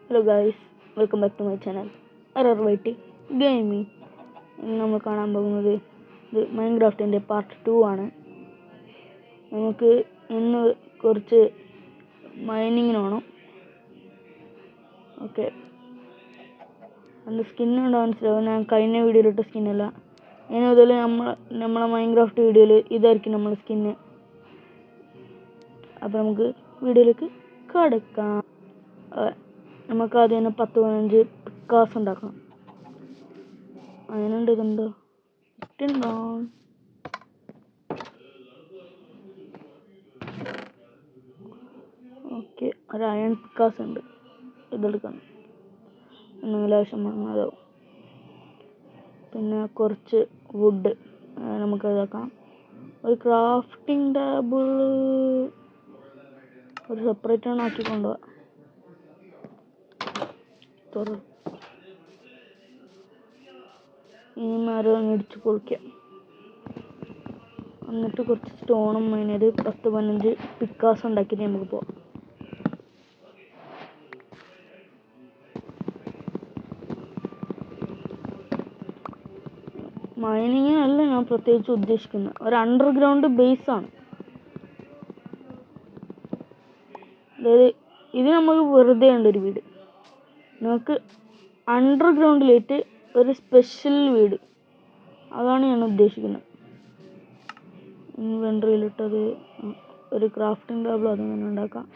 Hello guys, welcome back to my channel RRYT gaming. ഇന്ന് നമ്മൾ കാണാൻ പോകുന്നത് ഇത് മൈൻക്രാഫ്റ്റിൻ്റെ പാർട്ട് 2 ആണ്. നമുക്ക് ഇന്ന് കുറച്ച് മൈനിങ്ങിന് വേണം. ഓക്കെ, എൻ്റെ സ്കിന്നുണ്ടോ മനസ്സിലാവും. ഞാൻ കഴിഞ്ഞ വീഡിയോയിലിട്ട സ്കിന്നല്ല. ഇനി മുതൽ നമ്മളെ മൈൻക്രാഫ്റ്റ് വീഡിയോയിൽ ഇതായിരിക്കും നമ്മളെ സ്കിന്ന്. അപ്പോൾ നമുക്ക് വീഡിയോയിലേക്ക് കടക്കാം. നമുക്ക് ആദ്യം തന്നെ 10-15 പിക്കാസ് ഉണ്ടാക്കണം. അതിനുണ്ട് ഇതുണ്ടോ ഓക്കെ, ഒരു അയൺ പിക്കാസ് ഉണ്ട്, ഇതെടുക്കണം. എന്തെങ്കിലും ആവശ്യം വന്നതാവും. പിന്നെ കുറച്ച് വുഡ് നമുക്ക് ഇതാക്കാം. ഒരു ക്രാഫ്റ്റിംഗ് ടേബിൾ ഒരു സെപ്പറേറ്റ് ആണ് ആക്കി കൊണ്ടുപോവാം. ഈ മരം ഇടിച്ച് പൊളിക്കാം. എന്നിട്ട് കുറച്ച് സ്റ്റോണും അതിനൊരു 10-15 പിക്കാസ് ഉണ്ടാക്കിയിട്ട് നമുക്ക് പോവാം. മൈനിങ്ങിനല്ല ഞാൻ പ്രത്യേകിച്ച് ഉദ്ദേശിക്കുന്നത്, ഒരു അണ്ടർഗ്രൗണ്ട് ബേസ് ആണ്. അതായത് ഇത് നമുക്ക് വെറുതെ ഉണ്ട് ഒരു വീട്, നമുക്ക് അണ്ടർഗ്രൗണ്ടിലായിട്ട് ഒരു സ്പെഷ്യൽ വീട്, അതാണ് ഞാൻ ഉദ്ദേശിക്കുന്നത്. ഇൻവെൻട്രിയിലിട്ടത് ഒരു ക്രാഫ്റ്റിംഗ് ടേബിൾ അതങ്ങനെ ഉണ്ടാക്കാം.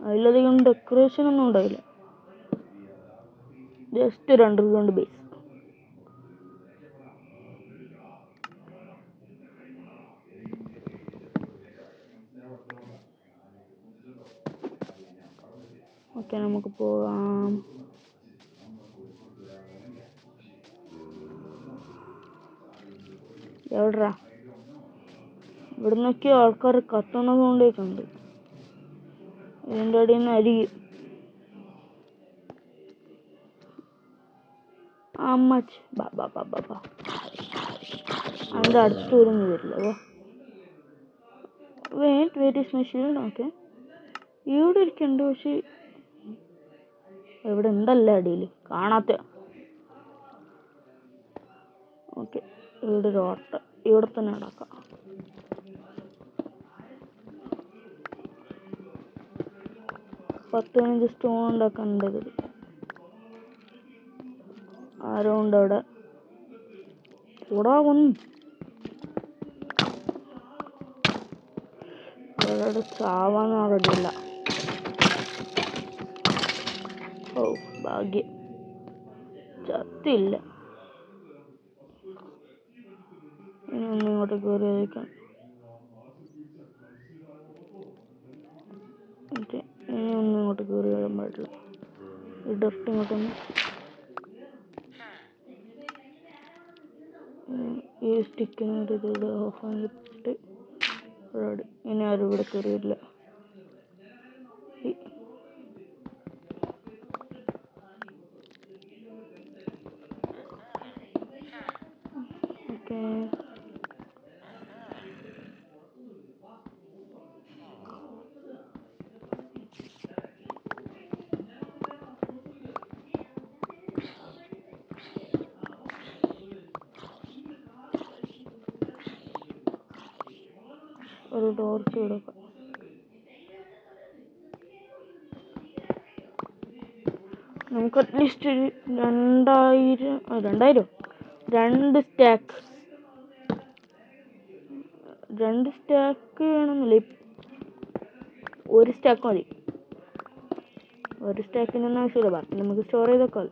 അതിലധികം ഡെക്കറേഷൻ ഒന്നും ഉണ്ടാവില്ല, ജസ്റ്റ് ഒരു അണ്ടർഗ്രൗണ്ട് ബേസ്. ഓക്കെ, നമുക്ക് പോകാം. എവിടാ? ഇവിടെ നോക്കിയ ആൾക്കാർ കത്തണത് കൊണ്ടേക്കുണ്ട്. ഇതിൻ്റെ അടിയിൽ നിന്ന് അരി അമ്മച്ച് അതിൻ്റെ അടുത്ത് വരുന്നു വരില്ല. Wait is my shield. Okay, ഇവിടെ ഇരിക്കണ്ട്, പക്ഷെ ഇവിടെ ഉണ്ടല്ലോ അടിയിൽ കാണാത്ത. ഓക്കെ, ഇവിടെ ഒരു ഓട്ട ഇവിടെ തന്നെ ഉണ്ടാക്കാം. പത്ത് 15 സ്റ്റോൺ ഉണ്ടാക്കാനുണ്ട്. ആരോ ഉണ്ട് അവിടെ. കൂടാ വന്നു അവിടെ ചാവാൻ റെഡിയില്ല. ഓ ഭാഗ്യം, ചത്തില്ല. ഇനി ഒന്നും ഇങ്ങോട്ട് കയറി വയ്ക്കാം. ഇനി ഒന്നും ഇങ്ങോട്ട് കയറി വരാൻ പാടില്ല. ഈ ഡസ്റ്റ് ഇങ്ങോട്ടൊന്ന് ഈ സ്റ്റിക്കിന് ഒരു ഇത് ഓഫ് ആക്കിയിട്ട് റെഡി. ഇനി ആരും ഇവിടെ കയറി വരില്ല. ഓക്കെ, ഒരു ടോർച്ച് കൊടുക്കാം. നമുക്ക് അറ്റ്ലീസ്റ്റ് ഒരു 2000 രണ്ട് സ്റ്റാക്ക് വേണമെന്നില്ല, ഒരു സ്റ്റാക്ക് മതി. ഒരു സ്റ്റാക്കിനൊന്നും ആവശ്യമില്ല, ബാക്കി നമുക്ക് സ്റ്റോർ ചെയ്തൊക്കെ.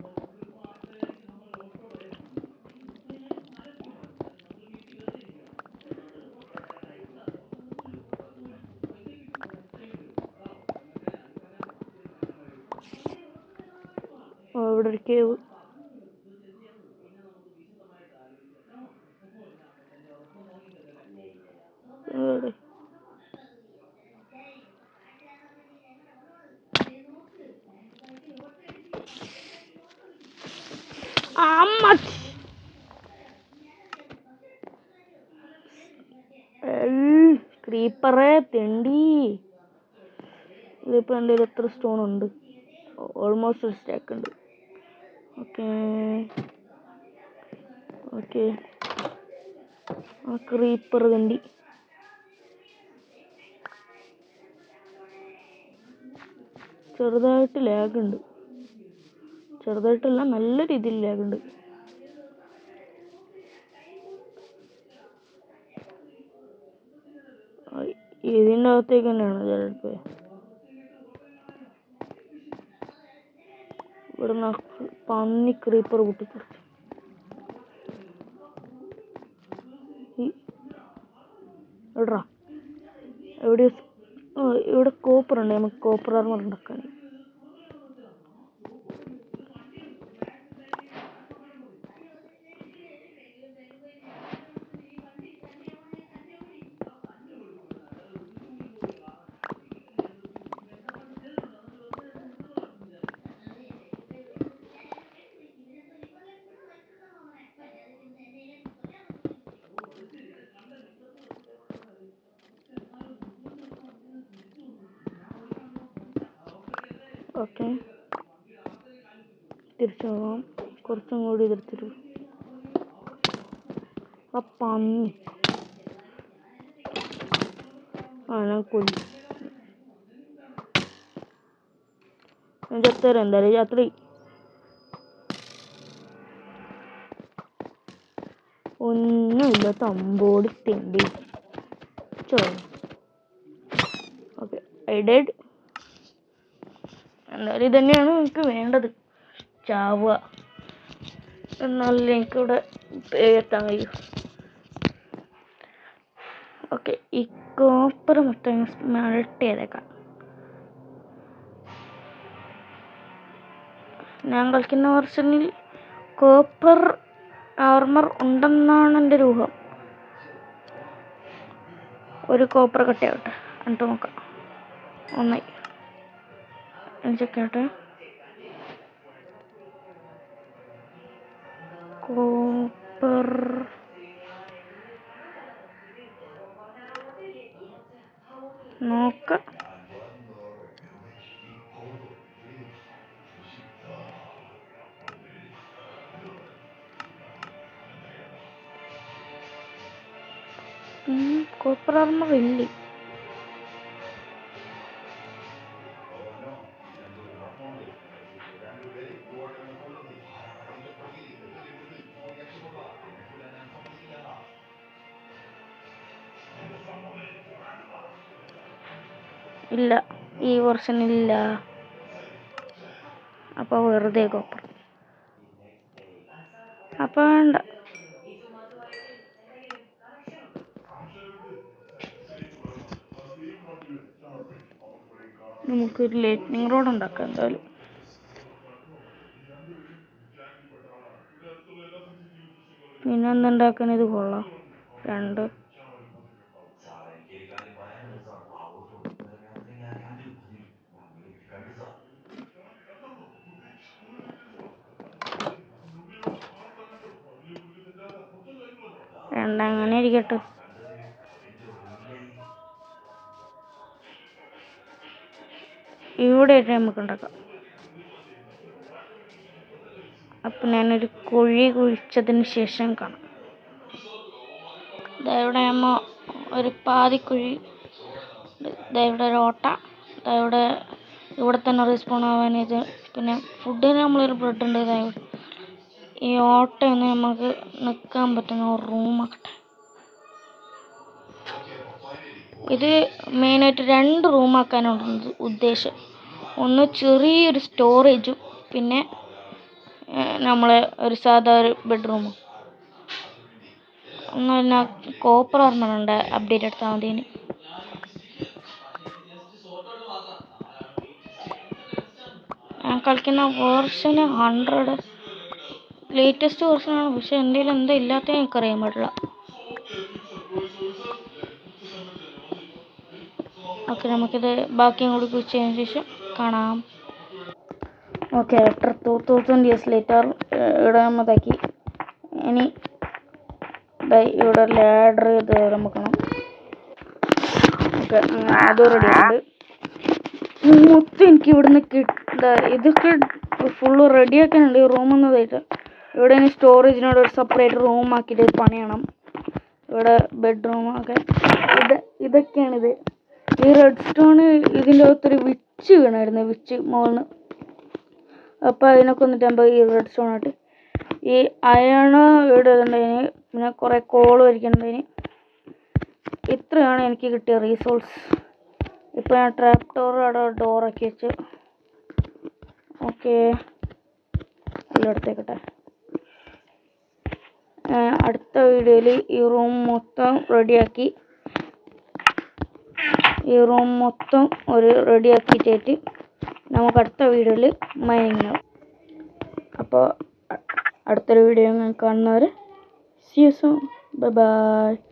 ഇവിടെ ഒരു കേവ്. ക്രീപ്പറെ തെണ്ടി ഇതിപ്പോൾ എൻ്റെ കയ്യിൽ എത്ര സ്റ്റോൺ ഉണ്ട്? ഓൾമോസ്റ്റ് ഒരു സ്റ്റാക്ക് ഉണ്ട്. Okay okay. ആ ക്രീപ്പർ കണ്ടി ചെറുതായിട്ട് ലാഗുണ്ട്. ചെറുതായിട്ടല്ല, നല്ല രീതിയിൽ ലാഗുണ്ട്. ഇതിൻ്റെ അകത്തേക്ക് തന്നെയാണ് ചിലപ്പോൾ. ഇവിടെ നിന്ന് പന്നി ക്രീപ്പർ പൊട്ടിത്തെറിച്ചു. എവിടാ എവിടെ? ഇവിടെ കോപ്പർ ഉണ്ട്, നമുക്ക് കോപ്പർ ആർമർ ഉണ്ടാക്കാൻ. ഓക്കെ, തിരിച്ചു പോകാം. കുറച്ചും കൂടി തിരിച്ചിട്ട് ആ പന്നി ഞാൻ കൊല്ലു. ഞാൻ ചത്തരം എന്തായാലും രാത്രി. ഒന്നുമില്ല, തമ്പോടി തിണ്ടി ചോ. Okay, I dead. എന്തായാലും ഇതന്നെയാണ് എനിക്ക് വേണ്ടത്, ചാവുക. എന്നാലും എനിക്കിവിടെ എത്താൻ കഴിയും. ഓക്കെ, ഈ കോപ്പർ മൊത്തം മെൽറ്റ് ചെയ്തേക്കാം. ഞാൻ കളിക്കുന്ന വെർഷനിൽ കോപ്പർ ആർമർ ഉണ്ടെന്നാണ് എൻ്റെ ഒരു ഊഹം. ഒരു കോപ്പർ കട്ടയാവട്ടെ എന്നിട്ട് നോക്കാം. ഒന്നായി ചെക്കാട്ടെ. കോപ്പർ നോക്കാം. കോപ്പർ ആർമർ ഇല്ലേ? ഇല്ല, ഈ വെർഷനില്ല. അപ്പോൾ വെറുതെ കോപ്പർ. അപ്പോൾ വേണ്ട. നമുക്കൊരു ലൈറ്റ്നിങ് റോഡ് ഉണ്ടാക്കാം എന്തായാലും. പിന്നെ എന്തുണ്ടാക്കാൻ ഇത് കൊള്ളാം. 2 അങ്ങനെ ഇരിക്കട്ടെ. ഇവിടെ നമുക്ക് ഉണ്ടാക്കാം. അപ്പം ഞാനൊരു കുഴി കുഴിച്ചതിന് ശേഷം കാണാം. ഇവിടെ നമ്മൾ ഒരു പാതിക്കുഴി, ഇവിടെ ഒരു ഓട്ട, ഇവിടെ തന്നെ റെസ്പോൺ ആവാൻ ഇത്. പിന്നെ ഫുഡിന് നമ്മളൊരു ബ്രെഡ് ഉണ്ട്. ഈ ഓട്ടയൊന്ന് നമുക്ക് നിൽക്കാൻ പറ്റുന്ന ഒരു റൂമാക്കട്ടെ. ഇത് മെയിനായിട്ട് 2 റൂമാക്കാനാണ് ഉദ്ദേശം. ഒന്ന് ചെറിയൊരു സ്റ്റോറേജും പിന്നെ നമ്മളെ ഒരു സാധാ ഒരു ബെഡ്റൂമും. ഒന്ന് പിന്നെ കോപ്പർ ആർമറുണ്ട്, അപ്ഡേറ്റ് എടുത്താൽ മതി. ഞാൻ കളിക്കുന്ന വേർഷൻ 100 ലേറ്റസ്റ്റ് വേർഷനാണ്. പക്ഷെ എൻ്റെ കയ്യിൽ എന്താ ഇല്ലാത്ത എനിക്കറിയാൻ പാടില്ല. ഓക്കെ, നമുക്കിത് ബാക്കിയും കൂടി കുഴിച്ചതിന് ശേഷം കാണാം. ഓക്കെ, ആഫ്റ്റർ 2000 years later ഇവിടെ നമ്മതാക്കി. ഇനി ഇവിടെ ലാഡർ ഇത് വെക്കണം. ഓക്കെ, അതും റെഡി ആയിട്ടുണ്ട്. മൊത്തം എനിക്ക് ഇവിടുന്ന് ഇതൊക്കെ ഫുള്ള് റെഡിയാക്കാനുണ്ട് ഈ റൂമെന്നതായിട്ട്. ഇവിടെ ഇനി സ്റ്റോറേജിനോട് ഒരു സെപ്പറേറ്റ് റൂം ആക്കിയിട്ട് പണിയണം. ഇവിടെ ബെഡ്റൂമൊക്കെ ഇതൊക്കെയാണിത്. ഈ റെഡ് സ്റ്റോണ് ഇതിൻ്റെ അകത്തൊരു വിച്ച് വീണായിരുന്നു, വിച്ച് മുകളിൽ. അപ്പോൾ അതിനൊക്കെ വന്നിട്ടാകുമ്പോൾ ഈ റെഡ് സ്റ്റോൺ ആയിട്ട് ഈ അയണ് ഇടുന്നുണ്ടതിന്, പിന്നെ കുറേ കോൾ വരിക്കണതിന്. ഇത്രയാണ് എനിക്ക് കിട്ടിയ റീസോഴ്സ്. ഇപ്പോൾ ഞാൻ ട്രാപ്പ് ഡോറാക്കി വെച്ച്. ഓക്കെ, എല്ലായിടത്തേക്കട്ടെ. അടുത്ത വീഡിയോയിൽ ഈ റൂം മൊത്തം റെഡിയാക്കിയിട്ട് നമുക്ക് അടുത്ത വീഡിയോയിൽ മൈനിങ്. അപ്പോൾ അടുത്തൊരു വീഡിയോ കാണുന്നവരെ see you soon. Bye bye.